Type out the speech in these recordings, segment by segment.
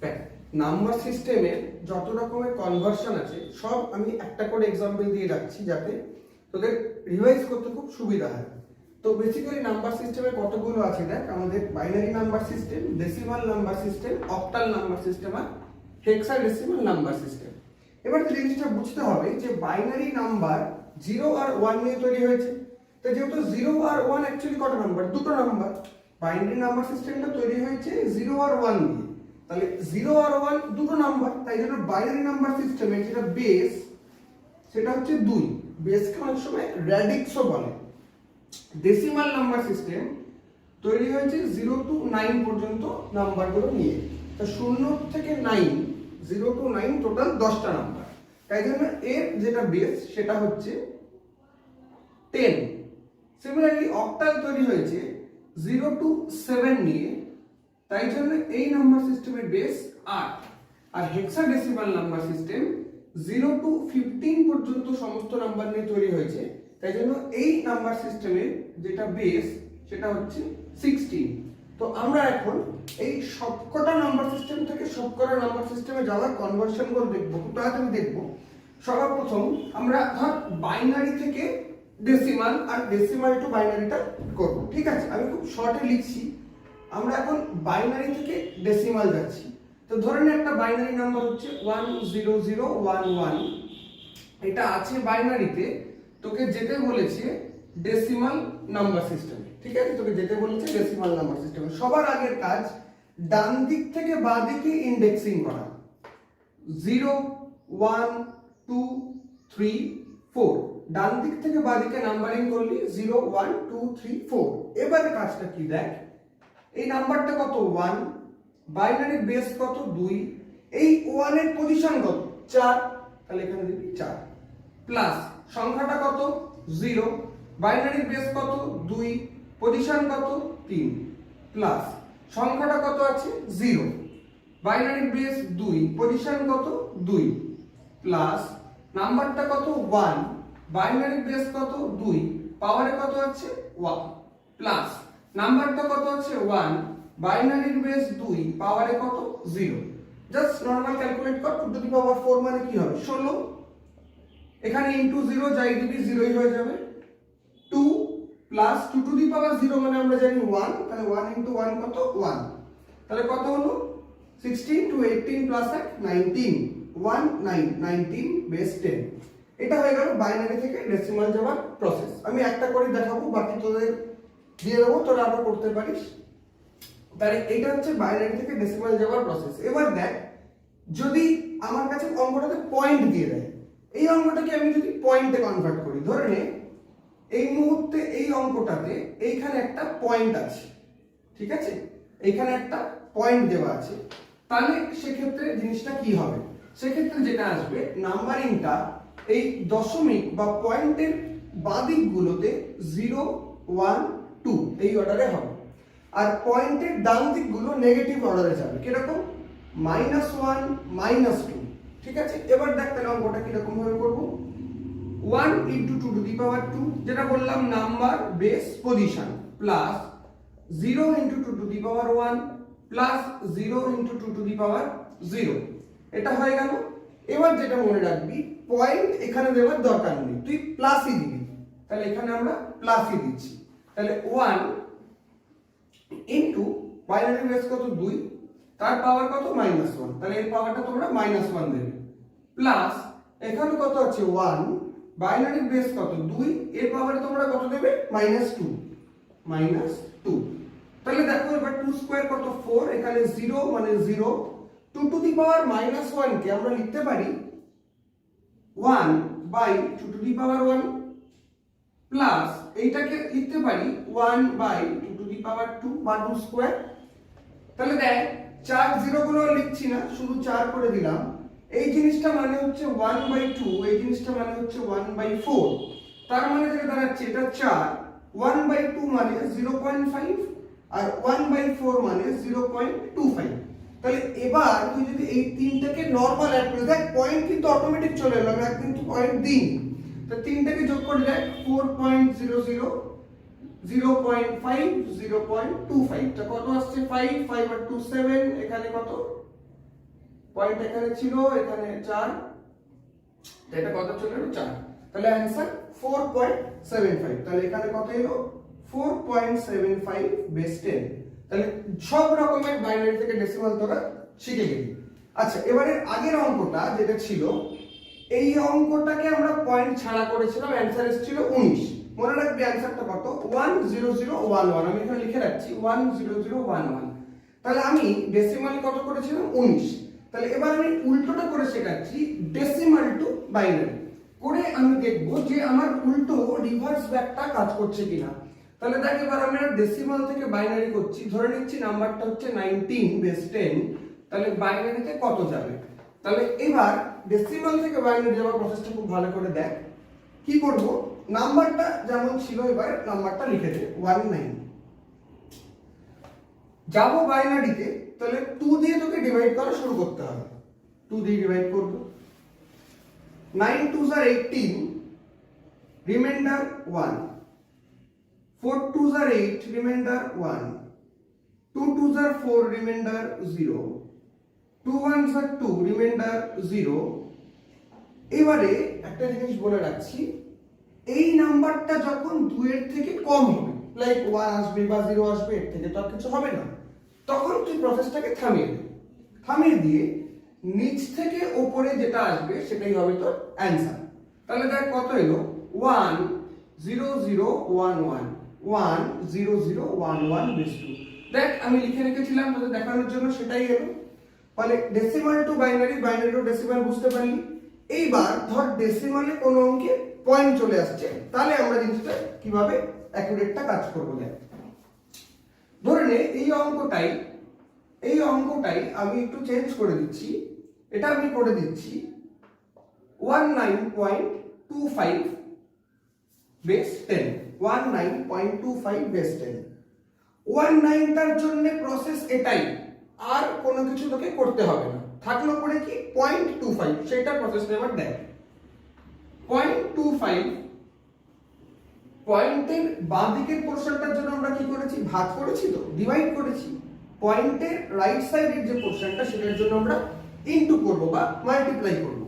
দেখ, নাম্বার সিস্টেমের যত রকমের কনভার্সন আছে সব আমি একটা করে এক্সাম্পল দিয়ে রাখছি যাতে তোদের রিভাইজ করতে খুব সুবিধা হয়। তো বেসিক্যালি নাম্বার সিস্টেমে কতগুলো আছে দেখ, আমাদের binary number system, decimal number system, octal number system আর হেক্সাডেসিমাল নাম্বার সিস্টেম। এবার তো জিনিসটা বুঝতে হবে যে বাইনারি নাম্বার 0 আর 1 নিয়ে তৈরি হয়েছে। তো যেহেতু 0 আর 1 অ্যাকচুয়ালি কত নাম্বার? দুটো নাম্বার। বাইনারি নাম্বার সিস্টেমটা তৈরি হয়েছে 0 আর 1 দিয়ে। তাহলে 0 আর 1 দুটো নাম্বার, তাই জন্য বাইনারি নাম্বার সিস্টেমে যেটা বেস সেটা হচ্ছে 2। বেসকে অনেক সময় র্যাডিক্সও বলে। ডেসিমাল নাম্বার সিস্টেম তৈরি হয়েছে 0 to 9 পর্যন্ত নাম্বারগুলো নিয়ে। তো 0 থেকে 9, 0 to 9 টোটাল 10টা নাম্বার। তাই জন্য এর যেটা বেস সেটা হচ্ছে 10। সিমিলারলি অক্টাল তৈরি হয়েছে 0 to 7 নিয়ে, তাই জন্য এই নাম্বার সিস্টেমের বেস 8। আর হেক্সাডেসিমাল নাম্বার সিস্টেম 0 to 15 পর্যন্ত সমস্ত নাম্বার নিয়ে তৈরি হয়েছে, তাই জন্য এই নাম্বার সিস্টেমের যেটা বেস সেটা হচ্ছে 16। তো আমরা এখন এই সবকটা নাম্বার সিস্টেম থেকে সবকটা নাম্বার সিস্টেমে যাওয়ার কনভার্সন করে দেখবো, খুব তাড়াতাড়ি দেখবো। সবার প্রথম আমরা ধর বাইনারি থেকে ডেসিমাল আর ডেসিমাল টু বাইনারিটা করব, ঠিক আছে? আমি খুব শর্টে লিখছি। আমরা এখন বাইনারি থেকে ডেসিমাল যাচ্ছি। তো ধরেন একটা বাইনারি নাম্বার হচ্ছে 10011, এটা আছে বাইনারিতে, তোকে যেতে বলেছে ডেসিমাল নাম্বার সিস্টেমে, ঠিক আছে? তোকে যেতে বলেছে ডেসিমাল নাম্বার সিস্টেমে। সবার আগের কাজ ডান দিক থেকে বাঁ দিকে ইন্ডেক্সিং করা। 0 1 2 3 4, ডান দিক থেকে বাঁ দিকে নাম্বারিং করলি 0 1 2 3 4। এবারে কাজটা কি দেখ, এই নাম্বারটা কত? 1, বাইনারি বেস কত? 2, এই 1 এর পজিশন কত? 4, তাহলে এখানে দিবি 4, প্লাস সংখ্যাটা কত? 0, বাইনারি বেস কত? 2, পজিশন কত? 3, প্লাস সংখ্যাটা কত আছে? 0, বাইনারি বেস 2, পজিশন কত? 2, প্লাস নাম্বারটা কত? 1, বাইনারি বেস কত? 2, পাওয়ারে কত আছে? 1, প্লাস নাম্বারটা কত আছে? 1, বাইনারির বেস 2, পাওয়ারে কত? 0। জাস্ট নরমাল ক্যালকুলেট কর। 2 টু দি পাওয়ার 4 মানে কি হবে? 16। এখানে ইনটু 0 যাই দিবি 0ই হয়ে যাবে। 2 প্লাস 2 টু দি পাওয়ার 0 মানে আমরা জানি 1, তাহলে 1 ইনটু 1 কত? 1। তাহলে কত হলো? 16 টু 18 প্লাস 19, 1 9, 19 বেস 10। এটা হয়ে গেল বাইনারি থেকে ডেসিমাল যাওয়ার প্রসেস। আমি একটা করে দেখাবো, বাকি তোদের দিয়ে দেবো, তোরা আবার করতে পারিস। তাহলে এটা হচ্ছে বাইনারি থেকে ডেসিমাল যাওয়ার প্রসেস। এবার দেখ, যদি আমার কাছে অঙ্কটাতে পয়েন্ট দিয়ে দেয়, এই অঙ্কটাকে আমি যদি পয়েন্টে কনভার্ট করি, ধরে নে এই মুহূর্তে এই অঙ্কটাতে এইখানে একটা পয়েন্ট আছে, ঠিক আছে? এইখানে একটা পয়েন্ট দেওয়া আছে, তাহলে সেক্ষেত্রে জিনিসটা কি হবে? সেক্ষেত্রে যেটা আসবে, নাম্বারিংটা এই দশমিক বা পয়েন্টের বাঁ দিকগুলোতে 0 1 2 এই অর্ডারে হবে, আর পয়েন্টের ডান দিকগুলো নেগেটিভ অর্ডারে যাবে। কিরকম? -1 -2, ঠিক আছে? এবার দেখ তাহলে অঙ্কটা কিরকম ভাবে করবো। 1 ইন্টু 2 টু দি পাওয়ার 2, যেটা বললাম number base position, plus 0 into 2 to the power 1, plus 0 into 2 to the power 0। এটা হয়ে গেল। এবার যেটা মনে রাখবি, পয়েন্ট এখানে দেওয়ার দরকার নেই, তুই প্লাসই দিবি। তাহলে এখানে আমরা প্লাসই দিচ্ছি। তাহলে 1 ইন্টু বাইনারি বেস কত? 2, তার পাওয়ার কত? -1, তাহলে এর পাওয়ারটা তোমরা -1 দেবে, প্লাস এখানে কত আছে? 1, বাইনারি বেস কত? 2, এর পাওয়ারে তোমরা কত দেবে? -2, -2। তাহলে দেখো এবার 2 স্কয়ার কত? 4, এখানে 0 মানে 0। 2 টু দি পাওয়ার -1 কে আমরা লিখতে পারি 1 by 2 to the power 1, plus এইটাকে লিখতে পারি 1 বাই 2 টু দি পাওয়ার 2 বা 2 স্কয়ার। তাহলে দেখ 4 0 গুলো লিখছি না, শুধু 4 করে দিলাম। এই জিনিসটা মানে হচ্ছে 1/2, এই জিনিসটা মানে হচ্ছে 1/4। তার মানে যেটা দাঁড়াচ্ছে এটা 4, 1/2 মানে 0.5, আর 1/4 মানে 0.25। তাহলে এবার তুই যদি এই তিনটাকে নরমাল অ্যাড করে দেখ, পয়েন্ট কিন্তু অটোমেটিক চলে এলো, আমি একদিন তো পয়েন্ট দিই। তো তিনটাকে যোগ করে দেখ 4.00, 0.5, 0.25, তা কত আসছে? 5 5 আর 2 7, এখানে কত? পয়েন্ট এখানে ছিল, এখানে 4, এটা কত চলে এলো 4, তাহলে অ্যান্সার 4.75। তাহলে এখানে কত এলো 4.75 বেস 10। তাহলে সব রকমের বাইনারি থেকে ডেসিমাল তোরা শিখে গেলি। আচ্ছা, এবারে আগের অঙ্কটা যেটা ছিল, এই অঙ্কটাকে আমরা পয়েন্ট ছাড়া করেছিলাম, অ্যান্সার এসেছিল 19। মনে রাখবি অ্যান্সারটা কত 10011। আমি এখানে লিখে রাখছি 10011। তাহলে আমি ডেসিমাল কত করেছিলাম 19। তাহলে এবার আমি উল্টোটা করে শেখাচ্ছি, ডেসিমাল টু বাইনারি করে আমি দেখব যে আমার উল্টো রিভার্স ব্যাকটা কাজ করছে কিনা। তাহলে দেখ, এবার আমরা ডেসিমাল থেকে বাইনারি করছি, ধরে নিচ্ছি নাম্বারটা হচ্ছে 19 বেস 10, তাহলে বাইনারিতে কত যাবে। তাহলে এবার ডেসিমাল থেকে বাইনারি যাওয়ার প্রসেসটা খুব ভালো করে দেখ। কি করব, নাম্বারটা যেমন ছিল এবার নাম্বারটা লিখে দে 19, যাবো বাইনারিতে, তাহলে 2 দিয়ে তোকে ডিভাইড করা শুরু করতে হবে। 2 দিয়ে ডিভাইড করব, 9 2s are 18, reminder 1, 4 2s are 8, reminder 1, 2 2s are 4, reminder 0, 2 1s are 2, reminder 0। এবারে একটা জিনিস বলে রাখছি, এই নাম্বারটা যখন 2 এর থেকে কম হবে, লাইক 1 আসবে বা 0 আসবে, এর থেকে তো আর কিছু হবে না, তখন তুই প্রসেসটাকে থামিয়ে দে। থামিয়ে দিয়ে নিচ থেকে উপরে যেটা আসবে সেটাই হবে তোর অ্যান্সার। তাহলে দেখ কত এলো 10011, 10011 বেস 2। দেখ আমি লিখে রেখেছিলাম তোদের দেখানোর জন্য, সেটাই এলো। ফলে decimal two binary, binary two decimal বুঝতে পারলি। এইবার ধর ডেসিমালে কোনো অঙ্কে পয়েন্ট চলে আসছে, তাহলে আমরা জিনিসটা কিভাবে অ্যাকুরেটটা কাজ করবো। দেখ ধরে নে এই অঙ্কটাই আমি একটু চেঞ্জ করে দিচ্ছি, এটা আমি করে দিচ্ছি 19.25 বেস 10, 19.25 বেস 10। 19টার জন্য প্রসেস এটাই, আর কোনো কিছু তোকে করতে হবে না। থাকলো পরে কি 0.25, সেটা প্রসেসটা এবার দেখ। 0.25 পয়েন্টের বাঁ দিকের পোরশনটার জন্য আমরা কি করেছি, ভাগ করেছি, তো ডিভাইড করেছি। পয়েন্টের রাইট সাইডের যে পোরশনটা সেটার জন্য আমরা ইনটু করব বা মাল্টিপ্লাই করব।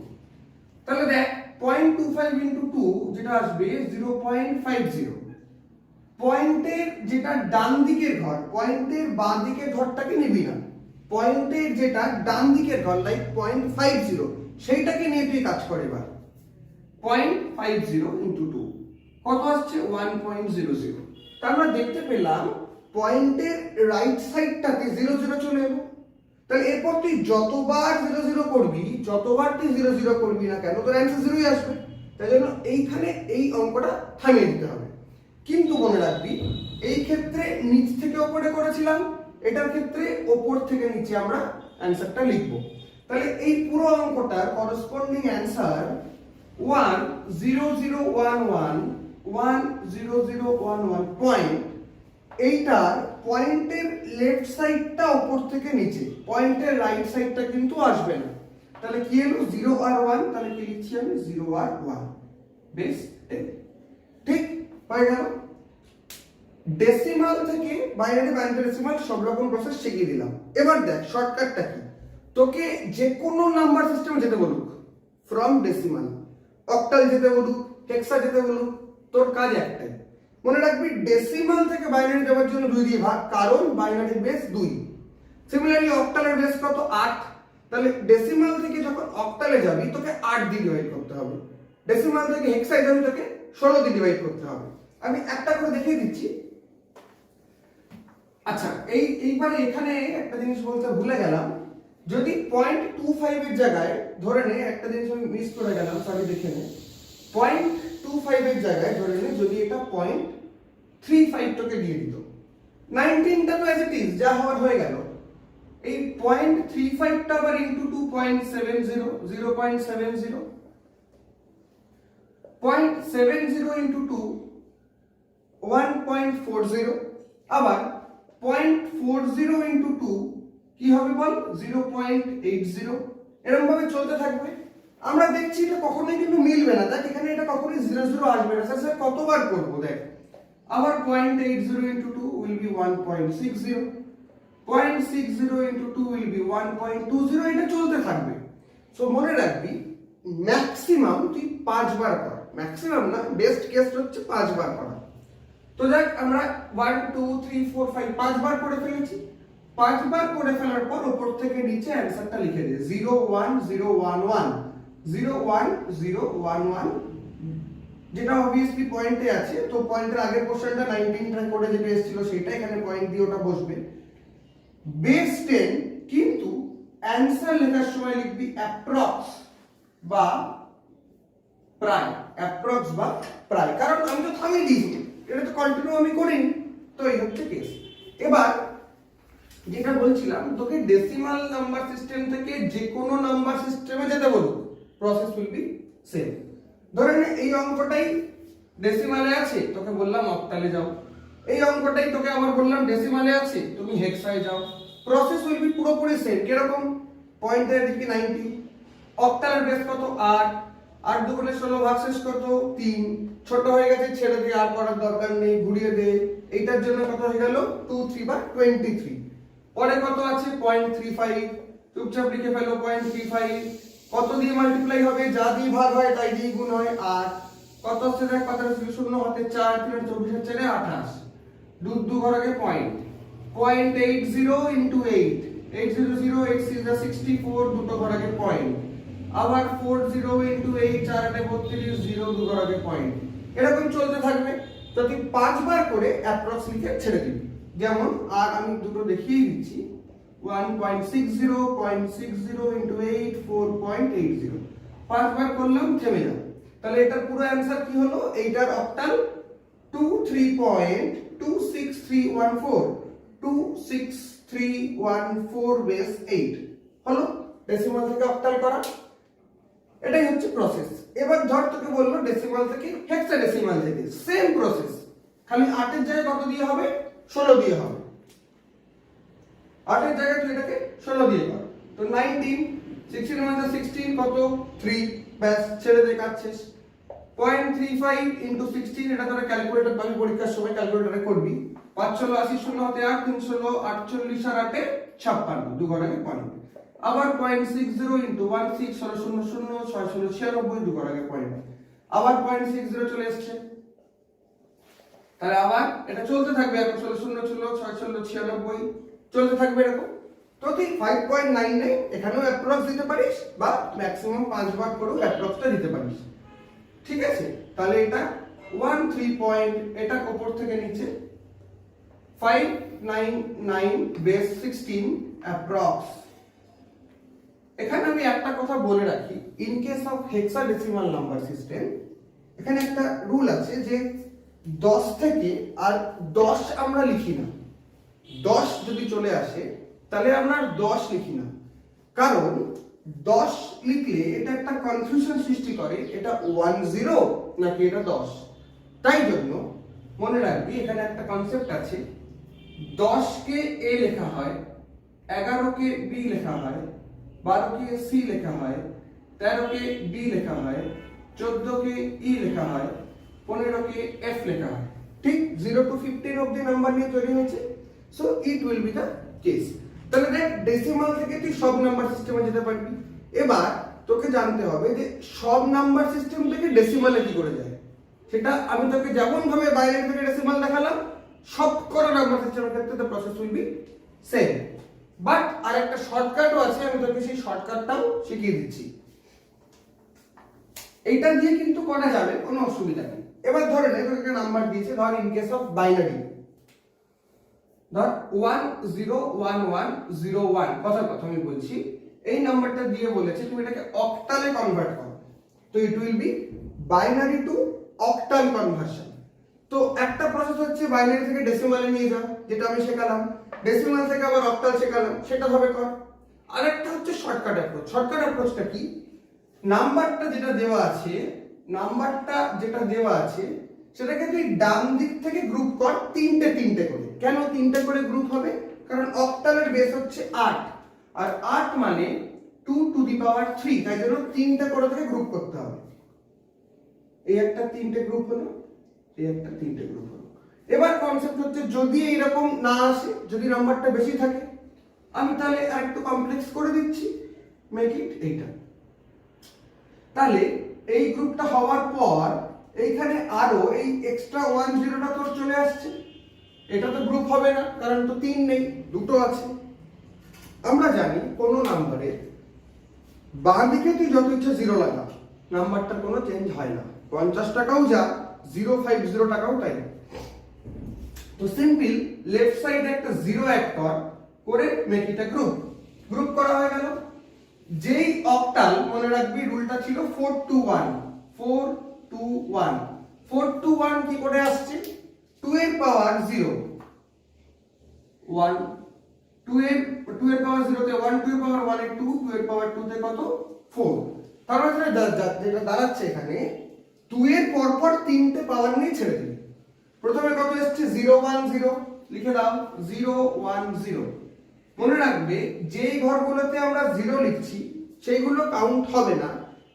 তাহলে দেখ 0.25 ইনটু 2 যেটা আসবে 0.50। পয়েন্টের যেটা ডান দিকের ঘর, পয়েন্টের বাঁ দিকের ঘরটাকে নিবি না, পয়েন্টের যেটা ডান দিকের ঘর লাইক 0.50 সেইটাকে নিয়ে তুই কাজ কর। এবার 0.50 ইনটু 2 কত আসছে 1.00। তার আমরা দেখতে পেলাম পয়েন্টের রাইট সাইডটাতে 00 চলে এলো। তাহলে এরপর তুই যতবার 00 করবি, যতবার তুই 00 করবি না কেন, তোর অ্যান্সার 0ই আসবে। তাই জন্য এইখানে এই অঙ্কটা থামিয়ে দিতে হবে। কিন্তু মনে রাখবি এই ক্ষেত্রে নিচ থেকে উপরে করেছিলাম, এটার ক্ষেত্রে উপর থেকে নিচে আমরা অ্যান্সারটা লিখব। তাহলে এই পুরো অঙ্কটার করসপন্ডিং অ্যান্সার 10011 10011 পয়েন্ট। এইটার পয়েন্টের লেফট সাইডটা উপর থেকে নিচে, পয়েন্টের রাইট সাইডটা কিন্তু আসবে না। তাহলে কি হলো 0 আর 1, তাহলে কি লিখছি আমি 0 আর 1 বেস 10। ঠিক হয়ে গেল। ডেসিমাল থেকে বাইনারি, বাইনারি ডেসিমাল সব রকম প্রসেস শিখিয়ে দিলাম। এবার দেখ শর্টকাটটা কি, তোকে যে কোনো নাম্বার সিস্টেমে যেতে বলুক, ফ্রম ডেসিমাল, অক্টাল যেতে বলুক, হেক্সা যেতে বলুক, তোর কাজ একটাই, মনে রাখবি ডেসিমাল থেকে বাইনারি যাওয়ার জন্য 2 দিয়ে ভাগ, কারণ বাইনারির বেস 2। সিমিলারলি অক্টালের বেস কত 8, তাহলে ডেসিমাল থেকে যখন অক্টালে যাবি তোকে 8 দিয়ে ডিভাইড করতে হবে, ডেসিমাল থেকে হেক্সায় যাবি তোকে 16 দিয়ে ডিভাইড করতে হবে। আমি একটা করে দেখিয়ে দিচ্ছি। আচ্ছা এইবারে এখানে একটা জিনিস বলতে ভুলে গেলাম, যদি 0.25 এর জায়গায় ধরে নে, একটা জিনিস আমি মিস করে গেলাম, সরি দেখে নে, 0.25 এর জায়গায় ধরে নে যদি এটা 0.35 তোকে দিয়ে দিত, 19টা তো অ্যাজ ইট ইজ যা হওয়ার হয়ে গেল, এই 0.35 টা আবার ইনটু 2.70 0.70 0.70 ইনটু 2 1.40, আবার 0.40 ইনটু 2 কি হবে বল 0.80। এরকম ভাবে চলতে থাকবে। আমরা দেখছি এটা কখনোই কিন্তু মিলবে না, দেখ এখানে এটা কখনোই 00 আসবে না। স্যার কতবার করব, দেখ আবার 0.80 into 2 will be 1.60, 0.60 into 2 will be 1.20, এটা চলতে থাকবে। সো মনে রাখবি ম্যাক্সিমাম তুই 5 বার কর, ম্যাক্সিমাম না, বেস্ট কেস হচ্ছে 5 বার করা। তো দেখ আমরা 1 2 3 4 5 5 বার করে ফেলেছি। 5 বার করে ফেলার পর উপর থেকে নিচে অ্যানসারটা লিখে দে 0 1 0 1 1 0 1 0 1 1, যেটা অবভিয়াসলি পয়েন্টে আছে। তো পয়েন্টের আগের কোশ্চেনটা 19 করে যেটা এসেছিল সেটা এখানে পয়েন্ট দিয়ে ওটা বসবে। বেস 10, কিন্তু অ্যানসার লেখার সময় লিখবি অ্যাপ্রক্স বা প্রায়, অ্যাপ্রক্স বা প্রায়, কারণ আমি তো থামিয়ে দিয়েছি, এটা তো কন্টিনিউ আমি করিনি। তো এই হচ্ছে কেস। এবার যেটা বলছিলাম তোকে ডেসিমাল নাম্বার সিস্টেম থেকে যে কোনো নাম্বার সিস্টেমে যেতে বলবো, প্রসেস উইল বি সেম। ধরে নে এই অঙ্কটাই ডেসিমালে আছে, তোকে বললাম অক্টালে যাও। এই অঙ্কটাই তোকে আবার বললাম ডেসিমালে আছে, তুমি হেক্সায় যাও। প্রসেস উইল বি পুরোপুরি সেম। কিরকম? পয়েন্টের দিকে 90, অক্টালের বেস কত 8, 8 দুগুণে 16, ভাগশেষ কত 3, ছোট হয়ে গেছে ছেড়ে দিয়ে, আর করার দরকার নেই, ঘুরিয়ে দে। এইটার জন্য কত হয়ে গেল 2 3 বা 23। পরে কত আছে 0.35, চুপচাপ লিখে ফেলো 0.35। কত দিয়ে মাল্টিপ্লাই হবে? যা দিয়ে ভাগ হয় তাই দিয়ে গুণ হয়। আর কত হচ্ছে দেখ, কত হচ্ছে 0 হাতে 4 3 24 4 28, 2 2 ঘর আগে পয়েন্ট 0.80 into 8, 800 8 6 64, দুটো ঘর আগে পয়েন্ট। আবার 40 into 8, 4 8 32, 0 দু ঘর আগে পয়েন্ট। এরকম চলতে থাকবে। তো তুই 5 বার করে অ্যাপ্রক্স লিখে ছেড়ে দিবি। যেমন আর আমি দুটো দেখিয়ে দিচ্ছি, 1.60 0.60 into 8 4.80, 5 বার করলাম, থেমে যাও। তাহলে এটার পুরো অ্যানসার কি হলো? এইটার অক্টাল 23.26314, 26314 বেস 8 হলো ডেসিমাল থেকে অক্টাল করা। এটাই হচ্ছে প্রসেস। এবার ধর তোকে বললো ডেসিমাল থেকে হেক্সাডেসিমাল যেতে, সেম প্রসেস, খালি 8 এর জায়গায় কত দিয়ে হবে? 16 দিয়ে হবে। 8 এর জায়গায় তুই এটাকে 16 দিয়ে কর। তো 19, 16 মানে 16 কত 3, ব্যাস ছেড়ে দে, কাজ শেষ। 0.35 into 16, এটা তোরা ক্যালকুলেটর পাবি পরীক্ষার সময়, ক্যালকুলেটরে করবি। 5 16 80, 0 হাতে 8, 3 16 48 আর 8 56, দু ঘর আগে পয়েন্ট। আবার 0.60 into 16 16 0 0 6 16 96, দু ঘর আগে পয়েন্ট। আবার 0.60 চলে আসছে। তাহলে আবার এটা চলতে থাকবে, এখন 16 0 0 6 16 96 চলতে থাকবে এরকম। তো তুই 5.99 এখানেও অ্যাপ্রক্স দিতে পারিস, বা ম্যাক্সিমাম 5 বার করেও অ্যাপ্রক্সটা দিতে পারিস। ঠিক আছে? তাহলে এটা 13 পয়েন্ট, এটা উপর থেকে নিচে 599 বেস 16 অ্যাপ্রক্স। এখানে আমি একটা কথা বলে রাখি, in case of hexadecimal number system এখানে একটা রুল আছে যে 10 থেকে আর 10 আমরা লিখি না। 10 যদি চলে আসে তাহলে আমরা 10 লিখি না, কারণ 10 লিখলে এটা একটা কনফিউশন সৃষ্টি করে, এটা 10 নাকি এটা 10। তাই জন্য মনে রাখবি এখানে একটা কনসেপ্ট আছে, 10 কে এ লেখা হয়, 11 কে বি লেখা হয়, 12 কে সি লেখা হয়, 13 কে ডি লেখা হয়, 14 কে ই লেখা হয়, 15 কে এফ লেখা হয়। ঠিক 0 to 15 অবধি নাম্বার নিয়ে তৈরি হয়েছে। So it will be the case. তাহলে দেখ ডেসিমাল থেকে তুই সব নাম্বার সিস্টেমে যেতে পারবি। এবার তোকে জানতে হবে যে সব নাম্বার সিস্টেম থেকে ডেসিমালে কি করে যায়। সেটা আমি তোকে যেমন ভাবে বাইরে থেকে ডেসিমাল দেখালাম, সব করা নাম্বার সিস্টেমের ক্ষেত্রে the process will be same. But আর একটা শর্টকাটও আছে, আমি তোকে সেই শর্টকাটটাও শিখিয়ে দিচ্ছি। এইটা দিয়ে কিন্তু করা যাবে, কোনো অসুবিধা নেই। এবার ধরে নে তোকে একটা নাম্বার দিয়েছে, ধর ইন কেস অফ বাইনারি, ধর 101101, কথা আমি বলছি, এই নাম্বারটা দিয়ে বলেছে তুমি এটাকে অক্টালে কনভার্ট করো। তো it will be binary two octal conversion. তো একটা প্রসেস হচ্ছে বাইনারি থেকে ডেসিমালে নিয়ে যাও, যেটা আমি শেখালাম, ডেসিমাল থেকে আবার অক্টাল শেখালাম, সেটা ভাবে কর। আরেকটা হচ্ছে শর্টকাট অ্যাপ্রোচ। শর্টকাট অ্যাপ্রোচটা কি? নাম্বারটা যেটা দেওয়া আছে সেটাকে তুই ডান দিক থেকে গ্রুপ কর তিনটে করে। কেন তিনটে করে গ্রুপ হবে? কারণ অক্টালের বেস হচ্ছে 8, আর 8 মানে 2 to the power 3, তাই জন্য তিনটে করে থেকে গ্রুপ করতে হবে। এই একটা তিনটে গ্রুপ হলো, এই একটা তিনটে গ্রুপ হলো। এবার কনসেপ্ট হচ্ছে যদি এইরকম না আসে, যদি নাম্বারটা বেশি থাকে আমি তাহলে আরেকটু কমপ্লেক্স করে দিচ্ছি, মেক ইট এইটা। তাহলে এই গ্রুপটা হওয়ার পর এইখানে আরো এই এক্সট্রা 1 0টা তোর চলে আসছে। এটা তো গ্রুপ হবে না, কারণ তো 3 নেই, দুটো আছে। আমরা জানি কোনো নাম্বারে বাঁ দিকে তুই যত ইচ্ছা 0 লাগা, নাম্বারটা কোনো চেঞ্জ হয় না। 50 টাকাও যা, 050 টাকাও তাই। তো সিম্পল লেফট সাইডে একটা 0 অ্যাড কর, করে make it a group. Group করা হয়ে গেল। যেই অক্টাল, মনে রাখবি রুলটা ছিল 4 to 1, 4 to 1। 4 to 1 কি করে আসছে? 2 এর পাওয়ার 0, 1, 2 এর পাওয়ার 0 তে 1, 2 এর পাওয়ার 1 এ 2, 2 এর পাওয়ার 2 তে কত? 4। তার মানে যেটা দাঁড়াচ্ছে এখানে 2 এর পর পর তিনটে পাওয়ার নিয়ে ছেড়ে দিবি। প্রথমে কত এসেছে? 0 1 0, লিখে দাও 0 1 0। মনে রাখবে যেই ঘরগুলোতে আমরা 0 লিখছি সেইগুলো কাউন্ট হবে না,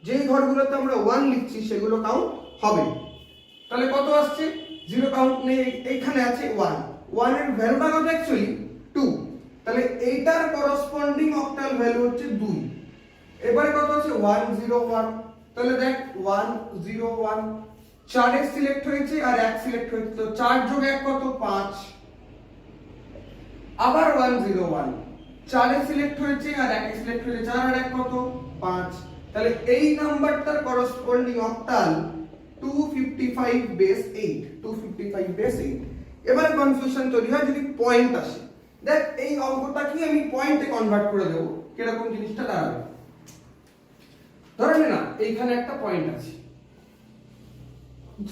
যেই ঘরগুলোতে আমরা 1 লিখছি সেগুলো কাউন্ট হবে। তাহলে কত আসছে? 0 কাউন্ট নেই, এইখানে আছে 1। 1 এর ভ্যালুটা কত অ্যাকচুয়ালি? 2। তাহলে এইটার করসপন্ডিং অক্টাল ভ্যালু হচ্ছে 2। এবারে কত আছে? 1 0 1। তাহলে দেখ 1 0 1, 4 এর সিলেক্ট হয়েছে আর 1 সিলেক্ট হয়েছে, তো 4 যোগ 1 কত? 5। আবার 1 0 1, 4 এ সিলেক্ট হয়েছে আর 1 এ সিলেক্ট হয়েছে, 4 আর 1 কত? 5। তাহলে এই নাম্বারটার করসপন্ডিং অক্টাল 255 বেস 8, 255 বেস 8। এবার কনফিউশন তৈরি হয় যদি পয়েন্ট আসে। দেখ এই অঙ্কটা কি আমি পয়েন্টে কনভার্ট করে দেব, কিরকম জিনিসটা দাঁড়াবে। ধরে নে না এইখানে একটা পয়েন্ট আছে,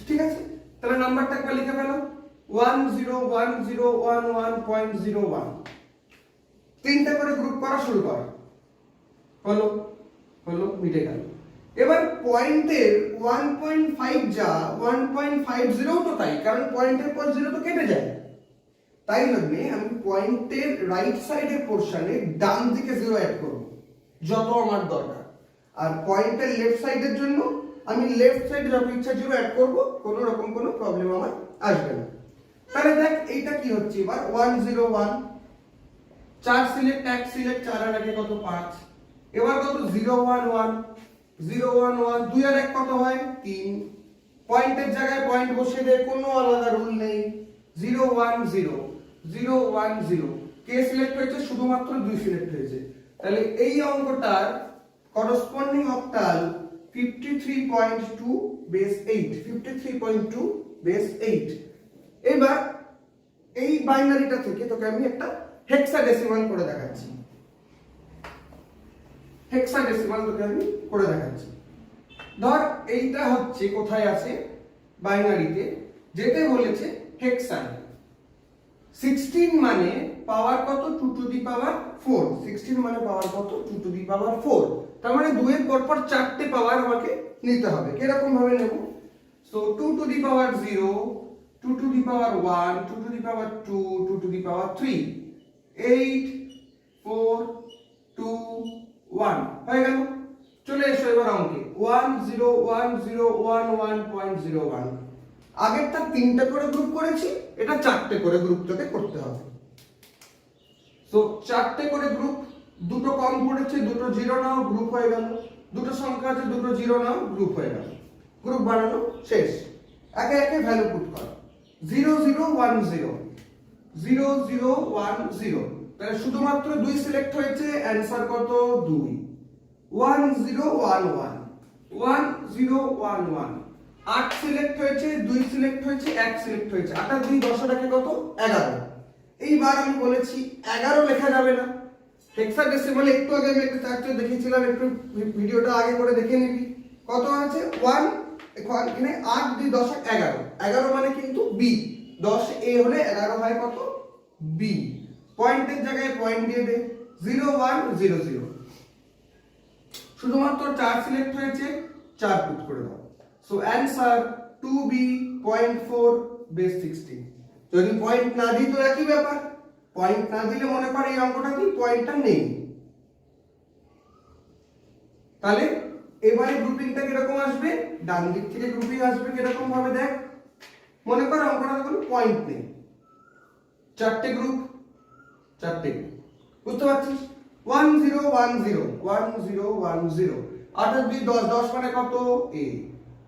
ঠিক আছে? তাহলে নাম্বারটা একবার লিখে ফেলো, 1 0 1 0 1 1.01। তিনটা করে গ্রুপ করা শুরু কর। হলো মিটে গেল। এবার পয়েন্টের 1.5 যা 1.50 তো তাই, কারণ পয়েন্টের পর 0 তো কেটে যায়। তাই জন্য আমি পয়েন্টের রাইট সাইডের পোরশনে ডান দিকে 0 অ্যাড করব যত আমার দরকার, আর পয়েন্টের লেফট সাইডের জন্য আমি লেফট সাইডে যত ইচ্ছা 0 অ্যাড করব, কোনো রকম কোনো প্রবলেম আমার আসবে না। তাহলে দেখ এইটা কি হচ্ছে এবার 1 0 1, 4 সিলেক্ট 1 সিলেক্ট, 4 আর 1 কত? 5। এবার কত? 0 1 1, 0 1 1, 2 আর 1 কত হয়? 3। পয়েন্টের জায়গায় পয়েন্ট বসিয়ে দে, কোনো আলাদা রুল নেই। 0 1 0 0 1 0, কে সিলেক্ট হয়েছে? শুধুমাত্র 2 সিলেক্ট হয়েছে। তাহলে এই অঙ্কটার করসপন্ডিং অক্টাল 53.2 বেস 8, 53.2 বেস 8। এবার এই বাইনারিটা থেকে তোকে আমি একটা হেক্সাডেসিমাল করে দেখাচ্ছি। হেক্সাডেসিমাল তোকে আমি করে দেখাচ্ছি। ধর এইটা হচ্ছে কোথায় আছে? বাইনারিতে যেতে বলেছে হেক্সায়। 16 মানে পাওয়ার কত? 2 টু দি পাওয়ার 4। 16 মানে পাওয়ার কত? 2 টু দি পাওয়ার 4। তার মানে 2 এর পর পর চারটে পাওয়ার আমাকে নিতে হবে। কিরকম ভাবে নেব? So 2 to the power 0, 2 to the power 1, 2 to the power 2, 2 to the পাওয়ার 3, 8 4 2 1 হয়ে গেল। চলে এসো এবার অঙ্কে 1 0 1 0 1 1.01। আগেরটা তিনটা করে গ্রুপ করেছি, এটা চারটে করে গ্রুপ তোকে করতে হবে। সো চারটে করে গ্রুপ, দুটো কম পড়েছে, দুটো জিরো নাও, গ্রুপ হয়ে গেল। দুটো সংখ্যা আছে, দুটো জিরো নাও, গ্রুপ হয়ে গেল। গ্রুপ বানানো শেষ। একে একে ভ্যালু পুট কর। 0 0 1 0, 0 0 1 0, তাহলে শুধুমাত্র 2 সিলেক্ট হয়েছে, অ্যানসার কত? 2। 1 0 1 1, 1 0 1 1, 8 সিলেক্ট হয়েছে, 2 সিলেক্ট হয়েছে, 1 সিলেক্ট হয়েছে, 8 আর 2 10 রাখে কত? 11। এইবার আমি বলেছি 11 লেখা যাবে না। হেক্সাডেসিমালে একটু আগে আমি একটা চার্টে দেখিয়েছিলাম, একটু ভিডিওটা আগে করে দেখে নিবি। কত আছে? 1, এখানে 8 2 10 11, 11 মানে কিন্তু বি। 10 এ হলে 11 হয় কত? বি। পয়েন্টের জায়গায় পয়েন্ট দিয়ে দে, 0 1 0 0। শুধুমাত্র 4 সিলেক্ট হয়েছে, 4 পুট করে দাও। So answer 2b.4 base 16। যদি পয়েন্ট না দিই তো একই ব্যাপার। পয়েন্ট না দিলে মনে কর এই অঙ্কটা কি পয়েন্টটা নেই। তাহলে এবারে গ্রুপিংটা কিরকম আসবে? ডান দিক থেকে গ্রুপিং আসবে কিরকম ভাবে দেখ। মনে কর অঙ্কটা কোনো পয়েন্ট নেই, চারটে গ্রুপ, বুঝতে পারছিস? 1010 1010 8 আর 2 10 10 মানে কত a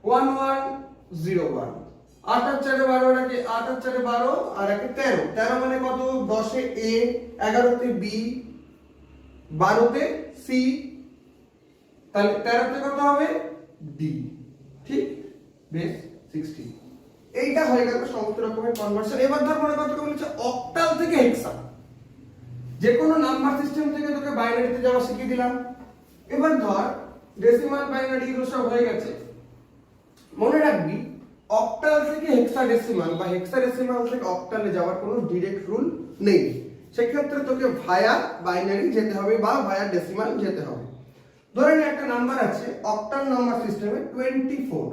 1101 8 আর 4 12 এটাকে 8 আর 4 12 আর একে 13 13 মানে কত 10 এ a 11 তে b 12 তে c তাহলে 13 তে কত হবে d ঠিক বেস 16 এইটা হয়ে গেল সমস্ত রকমের কনভার্সন। এবার ধর মনে করতে বলেছে অক্টাল থেকে হেক্সা, যে কোনো নাম্বার সিস্টেম থেকে তোকে বাইনারিতে যাওয়া শিখিয়ে দিলাম। এবার ধর ডেসিমাল বাইনারি এগুলো সব হয়ে গেছে, মনে রাখবি অক্টাল থেকে হেক্সাডেসিমাল বা হেক্সাডেসিমাল থেকে অক্টালে যাওয়ার কোনো ডিরেক্ট রুল নেই। সেক্ষেত্রে তোকে ভায়া বাইনারি যেতে হবে বা ভায়া ডেসিমাল যেতে হবে। ধরে নে একটা নাম্বার আছে অক্টাল নাম্বার সিস্টেমে 24,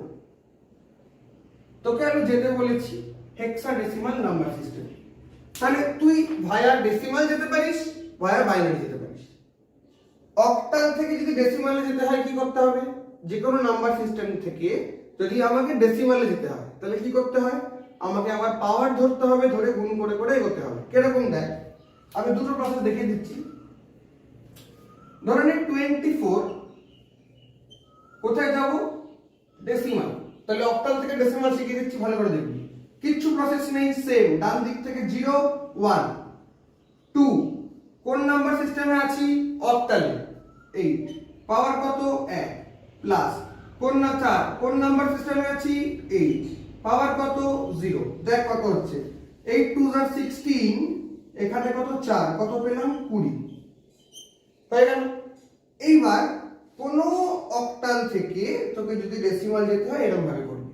তোকে আমি যেতে বলেছি হেক্সাডেসিমাল নাম্বার সিস্টেম, তাহলে তুই ভায়া ডেসিমাল যেতে পারিস, ভায়া বাইনারি যেতে পারিস। অক্টাল থেকে যদি ডেসিমালে যেতে হয় কি করতে হবে, যে কোনো নাম্বার সিস্টেম থেকে যদি আমাকে ডেসিমালে যেতে হয় তাহলে কি করতে হয়, আমাকে আবার পাওয়ার ধরতে হবে, ধরে গুণ করে করে এগোতে হবে। কিরকম দেখ, আমি দুটো প্রসেস দেখিয়ে দিচ্ছি। ধরে নে 24 কোথায় যাব ডেসিমাল, তাহলে অক্টাল থেকে ডেসিমাল শিখিয়ে দিচ্ছি, ভালো করে দেখবি। কিচ্ছু প্রসেস নেই, সেম ডান দিক থেকে 0 1 2 কোন নাম্বার সিস্টেমে আছি অক্টালে 8 পাওয়ার কত 1 প্লাস কোন না 4 কোন নাম্বার সিস্টেমে আছি 8 পাওয়ার কত 0। দেখ কত হচ্ছে 8 2 আর 16, এখানে কত 4 কত পেলাম 20 হয়ে গেল। এইবার কোন অক্টাল থেকে তোকে যদি ডেসিমাল যেতে হয় এরকম ভাবে করবি।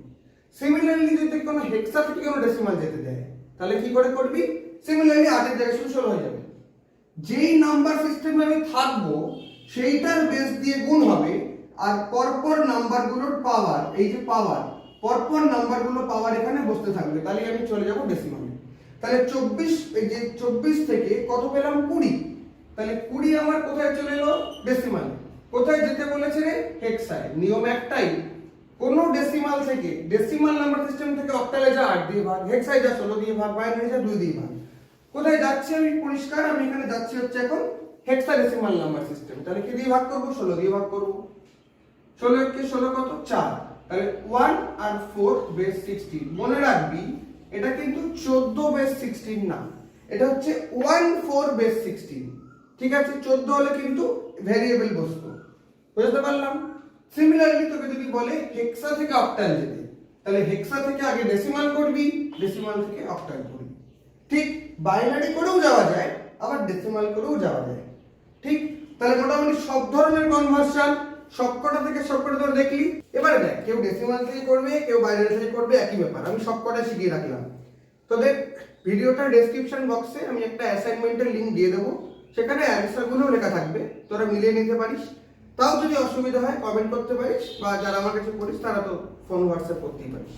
সিমিলারলি যদি কোনো হেক্সা থেকে কোনো ডেসিমাল যেতে দেয় তাহলে কি করে করবি, সিমিলারলি 8 এর জায়গায় 16 হয়ে যাবে। যেই নাম্বার সিস্টেমে আমি থাকবো সেইটার বেস দিয়ে গুণ হবে, আর পরপর নাম্বারগুলোর পাওয়ার, এই যে পাওয়ার পরপর নাম্বারগুলো পাওয়ার এখানে বসতে থাকবে, তাহলে আমি চলে যাব ডেসিমালে। তাহলে 24, এই যে 24 থেকে কত পেলাম 20, তাহলে 20 আমার কোথায় চলে এলো ডেসিমালে। কোথায় যেতে বলেছে রে হেক্সায়, নিয়ম একটাই, কোন ডেসিমাল থেকে ডেসিমাল নাম্বার সিস্টেম থেকে অক্টালে যা 8 দিয়ে ভাগ, হেক্সায় যা 16 দিয়ে ভাগ, বাইনারি যা 2 দিয়ে ভাগ। কোথায় যাচ্ছি আমি পরিষ্কার, আমি এখানে যাচ্ছি হচ্ছে এখন হেক্সাডেসিমাল নাম্বার সিস্টেম, তাহলে কি দিয়ে ভাগ করব 16 দিয়ে ভাগ করব। 16 কে 16 কত 4, তাহলে 1 আর 4 বেস 16। মনে রাখবি এটা কিন্তু 14 বেস 16 না, এটা হচ্ছে 1 4 বেস 16, ঠিক আছে। 14 হলে কিন্তু ভেরিয়েবল বসতো, বুঝতে পারলাম। সিমিলারলি তোকে যদি বলে হেক্সা থেকে অক্টাল যেতে, তাহলে হেক্সা থেকে আগে ডেসিমাল করবি, ডেসিমাল থেকে অক্টাল করবি। ঠিক বাইনারি করেও যাওয়া যায়, আবার ডেসিমাল করেও যাওয়া যায়, ঠিক। তাহলে মোটামুটি সব ধরনের কনভার্সন সবকটা থেকে সবকটা তোর দেখলি। এবারে দেখ, কেউ ডেসিমাল থেকে করবে, কেউ বাইনারি থেকে করবে, একই ব্যাপার। আমি সবকটা শিখিয়ে রাখলাম তোদের। ভিডিওটার ডেসক্রিপশন বক্সে আমি একটা অ্যাসাইনমেন্টের লিংক দিয়ে দেবো, সেখানে অ্যান্সারগুলো লেখা থাকবে, তোরা মিলিয়ে নিতে পারিস। তাও যদি অসুবিধা হয় কমেন্ট করতে পারিস, বা যারা আমার কাছে পড়িস তারা তো ফোন হোয়াটসঅ্যাপ করতেই পারিস।